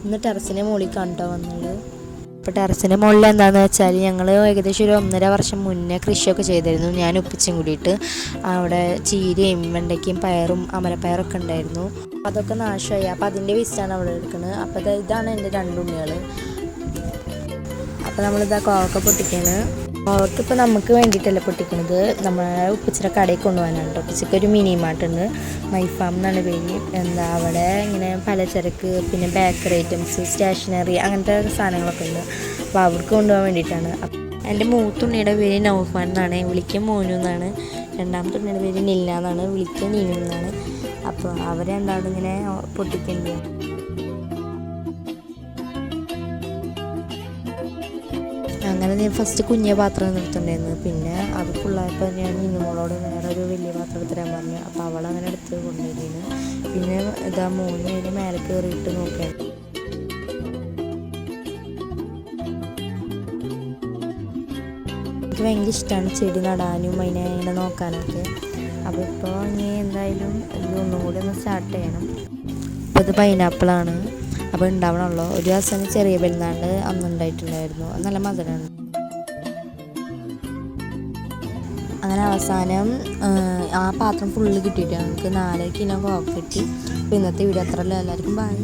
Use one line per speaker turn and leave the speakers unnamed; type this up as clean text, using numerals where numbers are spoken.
ഇന്ന് ടെറസിൻ്റെ മുകളിൽ കണ്ടോ വന്നത്. അപ്പോൾ ടെറസിൻ്റെ മുകളിൽ എന്താണെന്ന് വെച്ചാൽ ഞങ്ങൾ ഏകദേശം ഒരു 1.5 വർഷം മുന്നേ കൃഷിയൊക്കെ ചെയ്തിരുന്നു, ഞാൻ ഉപ്പിച്ചും കൂടിയിട്ട്. അവിടെ ചീരയും വെണ്ടയ്ക്കയും പയറും അമരപ്പയറൊക്കെ ഉണ്ടായിരുന്നു. അപ്പോൾ അതൊക്കെ നാശമായി. അപ്പോൾ അതിൻ്റെ വേസ്റ്റാണ് അവിടെ എടുക്കുന്നത്. അപ്പോൾ ഇതാണ് എൻ്റെ 2 ഉണ്ണികൾ. അപ്പോൾ നമ്മളിതാ കോവക്ക പൊട്ടിക്കാണ്. കോവക്കിപ്പോൾ നമുക്ക് വേണ്ടിയിട്ടല്ല പൊട്ടിക്കുന്നത്, നമ്മളെ ഉപ്പിച്ചിയുടെ കടയിൽ കൊണ്ടുപോകാനാണ് കേട്ടോ. ഉപ്പിച്ചയ്ക്ക് ഒരു മിനി മാർട്ടുണ്ട്, മൈഫാം എന്നാണ് പേര്. അവിടെ ഇങ്ങനെ പലചരക്ക്, പിന്നെ ബേക്കറി ഐറ്റംസ്, സ്റ്റേഷനറി അങ്ങനത്തെ സാധനങ്ങളൊക്കെ ഉണ്ട്. അപ്പോൾ അവർക്ക് കൊണ്ടുപോകാൻ വേണ്ടിയിട്ടാണ്. എൻ്റെ മൂത്തുണ്ണിയുടെ പേര് നൗഫാൻ എന്നാണ്, വിളിക്കുക മോനു എന്നാണ്. രണ്ടാമത്തെ ഉണ്ണിയുടെ പേര് നില്ല എന്നാണ്, വിളിക്കുക നീനു എന്നാണ്. അപ്പോൾ അവരെന്താണ് ഇങ്ങനെ പൊട്ടിക്കേണ്ടത്. അങ്ങനെ ഞാൻ ഫസ്റ്റ് കുഞ്ഞ പാത്രം എടുത്തിട്ടുണ്ടായിരുന്നു. പിന്നെ അത് ഫുള്ളായപ്പോൾ ഞാൻ നിന്നുമോളോട് വേറെ ഒരു വലിയ പാത്രം എടുത്തിടാൻ പറഞ്ഞു. അപ്പോൾ അവളങ്ങനെ എടുത്ത് കൊണ്ടുവരുന്നു. പിന്നെ ഇതാ 3 പേര് മേലെ കയറിയിട്ട് നോക്കുകയാണ്. എനിക്ക് ഭയങ്കര ഇഷ്ടമാണ് ചെടി നടാനും അതിനെ ഇങ്ങനെ നോക്കാനൊക്കെ. അപ്പോൾ ഇപ്പോൾ ഇനി എന്തായാലും ഒന്നും കൂടി ഒന്ന് സ്റ്റാർട്ട് ചെയ്യണം. അപ്പോൾ ഇത് പൈനാപ്പിളാണ്. അപ്പോൾ ഉണ്ടാവണമല്ലോ. ഒരു ദിവസം ചെറിയ പെരുന്നാളിന് അന്നുണ്ടായിട്ടുണ്ടായിരുന്നു, നല്ല മധുരമാണ്. അങ്ങനെ അവസാനം ആ പാത്രം ഫുള്ള് കിട്ടിയിട്ട് ഞങ്ങൾക്ക് 4 കിലോ കോവക്ക കിട്ടി. അപ്പോൾ ഇന്നത്തെ വീഡിയോ അത്രയല്ല. എല്ലാവർക്കും ബൈ.